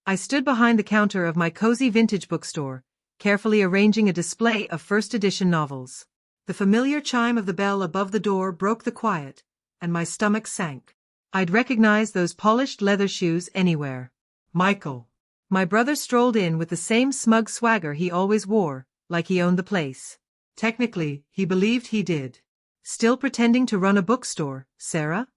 I stood behind the counter of my cozy vintage bookstore, carefully arranging a display of first-edition novels. The familiar chime of the bell above the door broke the quiet, and my stomach sank. I'd recognize those polished leather shoes anywhere. Michael. My brother strolled in with the same smug swagger he always wore, like he owned the place. Technically, he believed he did. Still pretending to run a bookstore, Sarah?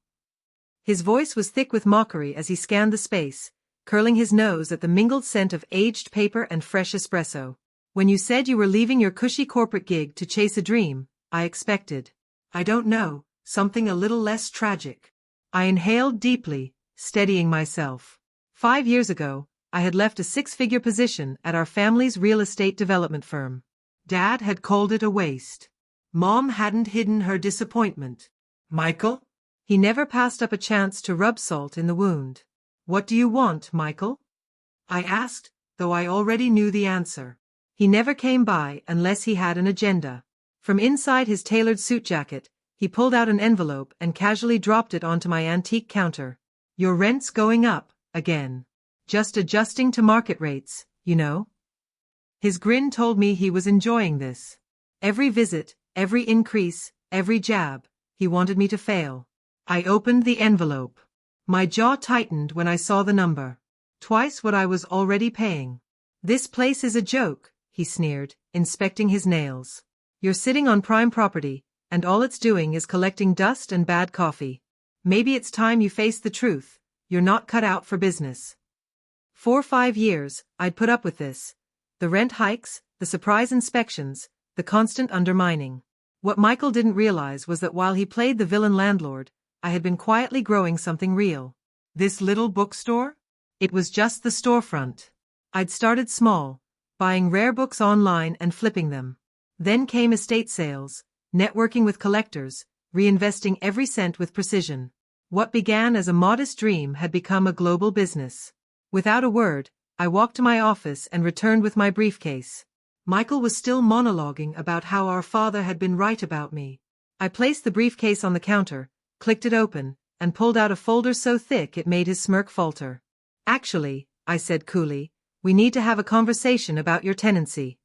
His voice was thick with mockery as he scanned the space, curling his nose at the mingled scent of aged paper and fresh espresso. When you said you were leaving your cushy corporate gig to chase a dream, I expected. I don't know, something a little less tragic. I inhaled deeply, steadying myself. 5 years ago, I had left a 6-figure position at our family's real estate development firm. Dad had called it a waste. Mom hadn't hidden her disappointment. Michael? He never passed up a chance to rub salt in the wound. What do you want, Michael? I asked, though I already knew the answer. He never came by unless he had an agenda. From inside his tailored suit jacket, he pulled out an envelope and casually dropped it onto my antique counter. Your rent's going up, again. Just adjusting to market rates, you know. His grin told me he was enjoying this. Every visit, every increase, every jab, he wanted me to fail. I opened the envelope. My jaw tightened when I saw the number. Twice what I was already paying. This place is a joke, he sneered, inspecting his nails. You're sitting on prime property, and all it's doing is collecting dust and bad coffee. Maybe it's time you face the truth. You're not cut out for business. 4 or 5 years, I'd put up with this. The rent hikes, the surprise inspections, the constant undermining. What Michael didn't realize was that while he played the villain landlord, I had been quietly growing something real. This little bookstore? It was just the storefront. I'd started small, buying rare books online and flipping them. Then came estate sales, networking with collectors, reinvesting every cent with precision. What began as a modest dream had become a global business. Without a word, I walked to my office and returned with my briefcase. Michael was still monologuing about how our father had been right about me. I placed the briefcase on the counter, clicked it open, and pulled out a folder so thick it made his smirk falter. Actually, I said coolly, we need to have a conversation about your tenancy.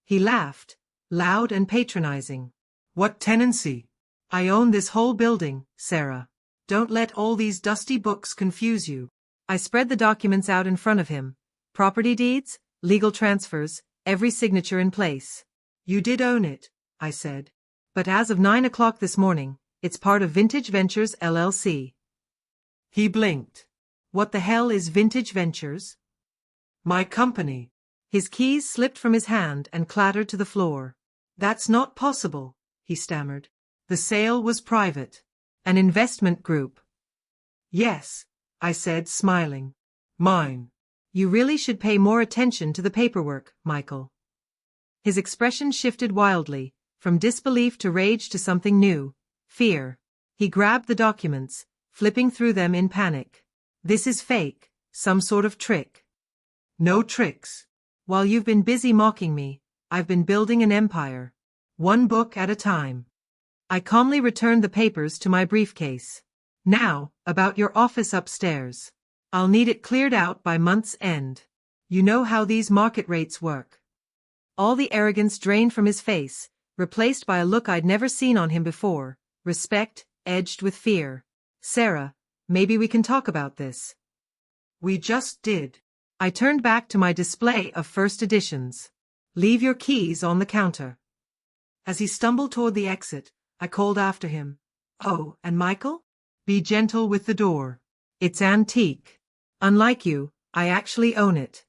He laughed, loud and patronizing. What tenancy? I own this whole building, Sarah. Don't let all these dusty books confuse you. I spread the documents out in front of him. Property deeds, legal transfers, every signature in place. You did own it, I said. But as of 9 o'clock this morning, it's part of Vintage Ventures LLC. He blinked. What the hell is Vintage Ventures? My company. His keys slipped from his hand and clattered to the floor. That's not possible, he stammered. The sale was private. An investment group. Yes, I said, smiling. Mine. You really should pay more attention to the paperwork, Michael. His expression shifted wildly, from disbelief to rage to something new, fear. He grabbed the documents, flipping through them in panic. This is fake, some sort of trick. No tricks. While you've been busy mocking me, I've been building an empire. One book at a time. I calmly returned the papers to my briefcase. Now, about your office upstairs. I'll need it cleared out by month's end. You know how these market rates work. All the arrogance drained from his face, replaced by a look I'd never seen on him before, respect, edged with fear. Sarah, maybe we can talk about this. We just did. I turned back to my display of first editions. Leave your keys on the counter. As he stumbled toward the exit, I called after him. Oh, and Michael? Be gentle with the door. It's antique. Unlike you, I actually own it.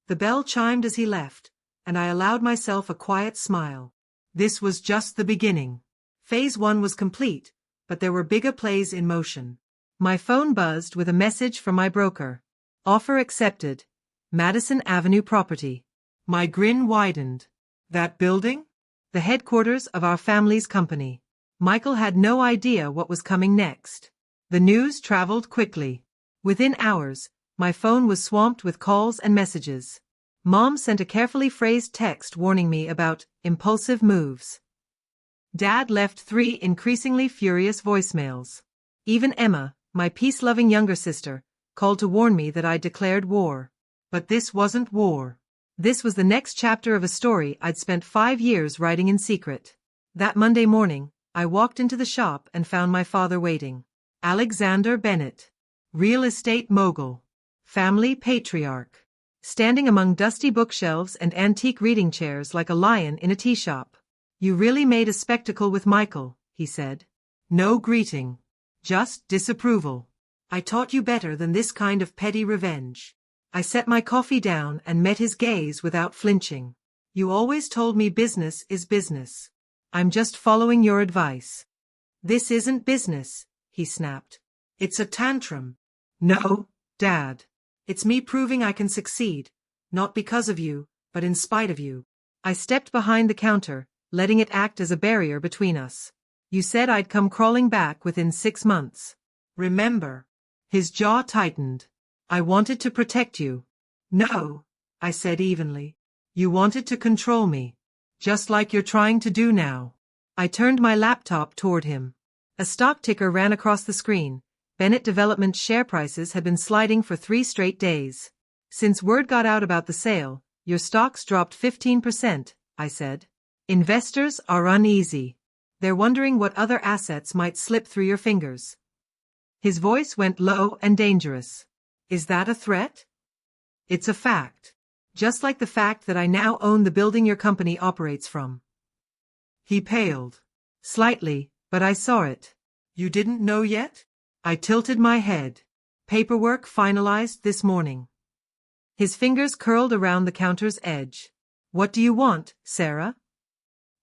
The bell chimed as he left, and I allowed myself a quiet smile. This was just the beginning. Phase 1 was complete, but there were bigger plays in motion. My phone buzzed with a message from my broker. Offer accepted. Madison Avenue property. My grin widened. That building? The headquarters of our family's company. Michael had no idea what was coming next. The news traveled quickly. Within hours, my phone was swamped with calls and messages. Mom sent a carefully phrased text warning me about impulsive moves. Dad left 3 increasingly furious voicemails. Even Emma, my peace-loving younger sister, called to warn me that I'd declared war. But this wasn't war. This was the next chapter of a story I'd spent 5 years writing in secret. That Monday morning, I walked into the shop and found my father waiting. Alexander Bennett, real estate mogul, family patriarch, standing among dusty bookshelves and antique reading chairs like a lion in a tea shop. "You really made a spectacle with Michael," he said. "No greeting. Just disapproval. I taught you better than this kind of petty revenge." I set my coffee down and met his gaze without flinching. "You always told me business is business. I'm just following your advice." "This isn't business," he snapped. "It's a tantrum." "No, Dad. It's me proving I can succeed, not because of you, but in spite of you." I stepped behind the counter, letting it act as a barrier between us. "You said I'd come crawling back within 6 months. Remember?" His jaw tightened. "I wanted to protect you." "No," I said evenly. "You wanted to control me. Just like you're trying to do now." I turned my laptop toward him. A stock ticker ran across the screen. Bennett Development's share prices had been sliding for 3 straight days. "Since word got out about the sale, your stocks dropped 15%, I said. "Investors are uneasy. They're wondering what other assets might slip through your fingers." His voice went low and dangerous. "Is that a threat?" "It's a fact. Just like the fact that I now own the building your company operates from." He paled. Slightly, but I saw it. "You didn't know yet?" I tilted my head. "Paperwork finalized this morning." His fingers curled around the counter's edge. "What do you want, Sarah?"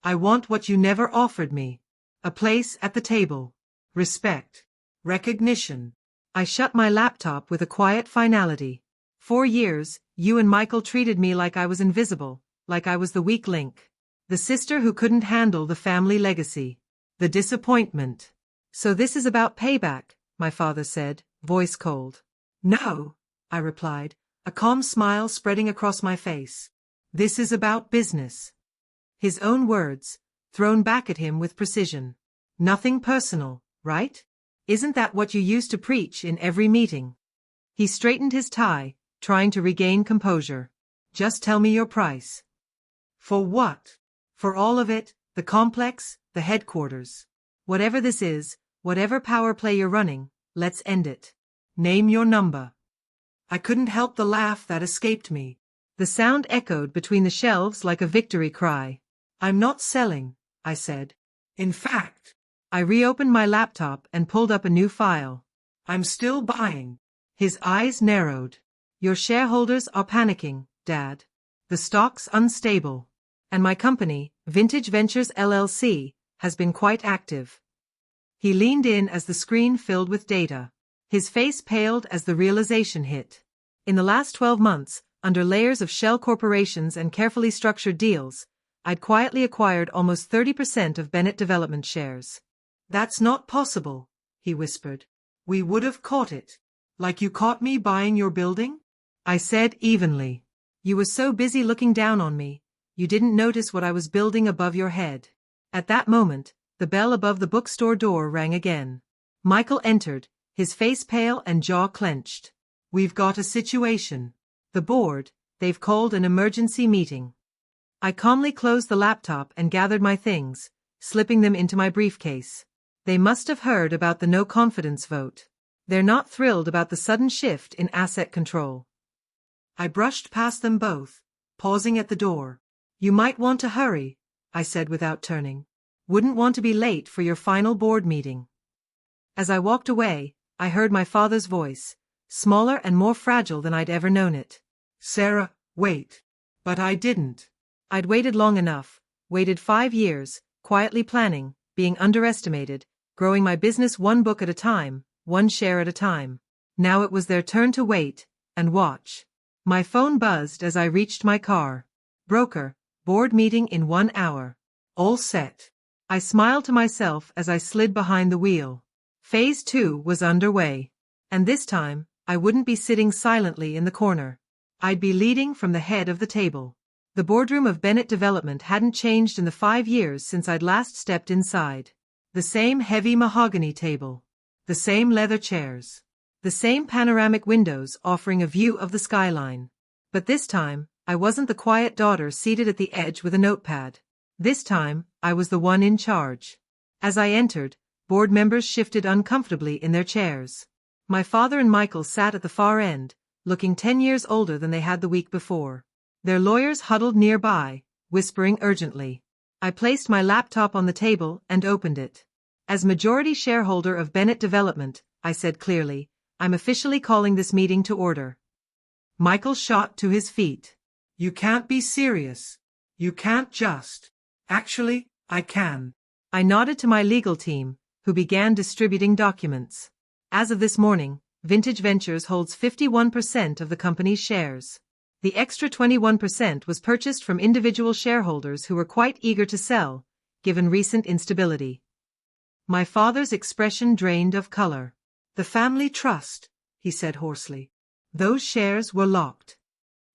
"I want what you never offered me. A place at the table. Respect. Recognition." I shut my laptop with a quiet finality. 4 years, you and Michael treated me like I was invisible, like I was the weak link. The sister who couldn't handle the family legacy. The disappointment. "So this is about payback," my father said, voice cold. "No," I replied, a calm smile spreading across my face. "This is about business." His own words, thrown back at him with precision. "Nothing personal, right? Isn't that what you used to preach in every meeting?" He straightened his tie, trying to regain composure. "Just tell me your price." "For what?" "For all of it, the complex, the headquarters. Whatever this is, whatever power play you're running, let's end it. Name your number." I couldn't help the laugh that escaped me. The sound echoed between the shelves like a victory cry. "I'm not selling," I said. "In fact," I reopened my laptop and pulled up a new file. "I'm still buying." His eyes narrowed. "Your shareholders are panicking, Dad. The stock's unstable. And my company, Vintage Ventures LLC, has been quite active." He leaned in as the screen filled with data. His face paled as the realization hit. In the last 12 months, under layers of shell corporations and carefully structured deals, I'd quietly acquired almost 30% of Bennett Development shares. "That's not possible," he whispered. "We would have caught it. Like you caught me buying your building?" I said evenly. "You were so busy looking down on me, you didn't notice what I was building above your head." At that moment, the bell above the bookstore door rang again. Michael entered, his face pale and jaw clenched. "We've got a situation. The board, they've called an emergency meeting." I calmly closed the laptop and gathered my things, slipping them into my briefcase. They must have heard about the no-confidence vote. They're not thrilled about the sudden shift in asset control. I brushed past them both, pausing at the door. "You might want to hurry," I said without turning. "Wouldn't want to be late for your final board meeting." As I walked away, I heard my father's voice, smaller and more fragile than I'd ever known it. "Sarah, wait." But I didn't. I'd waited long enough, waited 5 years, quietly planning, being underestimated, growing my business one book at a time, one share at a time. Now it was their turn to wait and watch. My phone buzzed as I reached my car. "Broker, board meeting in 1 hour. All set." I smiled to myself as I slid behind the wheel. Phase 2 was underway. And this time, I wouldn't be sitting silently in the corner. I'd be leading from the head of the table. The boardroom of Bennett Development hadn't changed in the 5 years since I'd last stepped inside. The same heavy mahogany table. The same leather chairs. The same panoramic windows offering a view of the skyline. But this time, I wasn't the quiet daughter seated at the edge with a notepad. This time, I was the one in charge. As I entered, board members shifted uncomfortably in their chairs. My father and Michael sat at the far end, looking 10 years older than they had the week before. Their lawyers huddled nearby, whispering urgently. I placed my laptop on the table and opened it. As majority shareholder of Bennett Development, I said clearly, I'm officially calling this meeting to order. Michael shot to his feet. You can't be serious. You can't just. Actually, I can. I nodded to my legal team, who began distributing documents. As of this morning, Vintage Ventures holds 51% of the company's shares. The extra 21% was purchased from individual shareholders who were quite eager to sell, given recent instability. My father's expression drained of color. The family trust, he said hoarsely. Those shares were locked.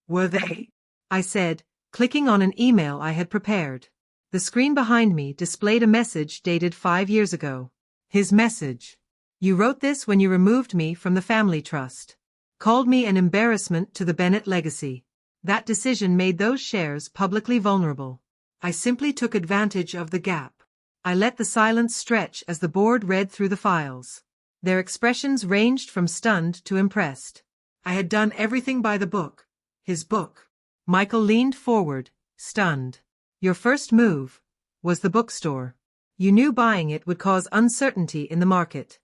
Were they? I said, clicking on an email I had prepared. The screen behind me displayed a message dated 5 years ago. His message. You wrote this when you removed me from the family trust. Called me an embarrassment to the Bennett legacy. That decision made those shares publicly vulnerable. I simply took advantage of the gap. I let the silence stretch as the board read through the files. Their expressions ranged from stunned to impressed. I had done everything by the book. His book. Michael leaned forward, stunned. Your first move was the bookstore. You knew buying it would cause uncertainty in the market.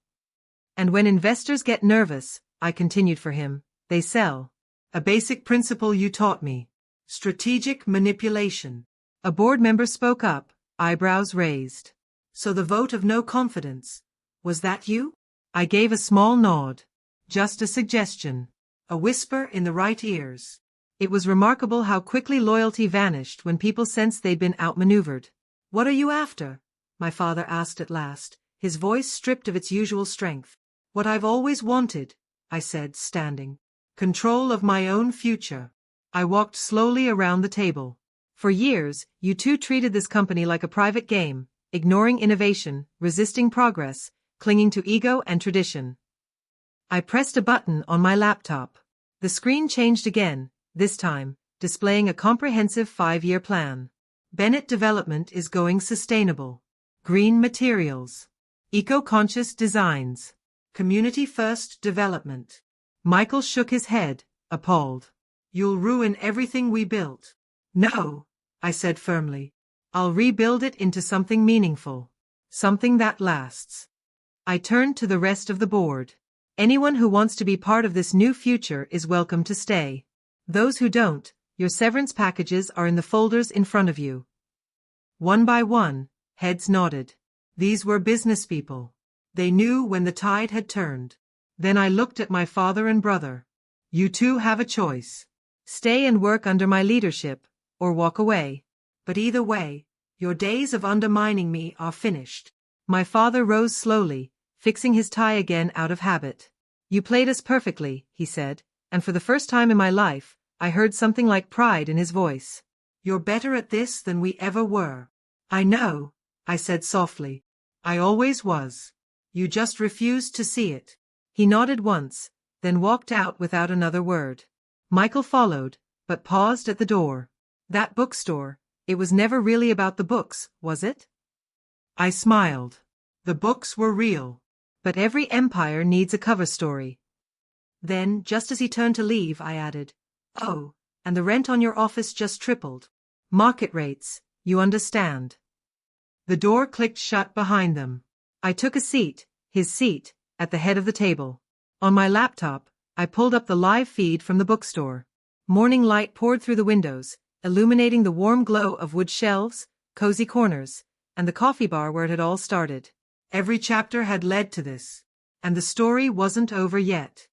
And when investors get nervous, I continued for him, they sell. A basic principle you taught me. Strategic manipulation. A board member spoke up, eyebrows raised. So the vote of no confidence. Was that you? I gave a small nod. Just a suggestion. A whisper in the right ears. It was remarkable how quickly loyalty vanished when people sensed they'd been outmaneuvered. What are you after? My father asked at last, his voice stripped of its usual strength. What I've always wanted, I said, standing. Control of my own future. I walked slowly around the table. For years, you two treated this company like a private game, ignoring innovation, resisting progress, clinging to ego and tradition. I pressed a button on my laptop. The screen changed again, this time, displaying a comprehensive 5-year plan. Bennett Development is going sustainable. Green materials. Eco-conscious designs. Community-first development. Michael shook his head, appalled. You'll ruin everything we built. No, I said firmly. I'll rebuild it into something meaningful. Something that lasts. I turned to the rest of the board. Anyone who wants to be part of this new future is welcome to stay. Those who don't, your severance packages are in the folders in front of you. One by one, heads nodded. These were business people. They knew when the tide had turned. Then I looked at my father and brother. You two have a choice. Stay and work under my leadership, or walk away. But either way, your days of undermining me are finished. My father rose slowly, fixing his tie again out of habit. You played us perfectly, he said, and for the first time in my life, I heard something like pride in his voice. You're better at this than we ever were. I know, I said softly. I always was. You just refused to see it. He nodded once, then walked out without another word. Michael followed, but paused at the door. That bookstore, it was never really about the books, was it? I smiled. The books were real. But every empire needs a cover story. Then, just as he turned to leave, I added, oh, and the rent on your office just tripled. Market rates, you understand. The door clicked shut behind them. I took a seat, his seat, at the head of the table. On my laptop, I pulled up the live feed from the bookstore. Morning light poured through the windows, illuminating the warm glow of wood shelves, cozy corners, and the coffee bar where it had all started. Every chapter had led to this. And the story wasn't over yet.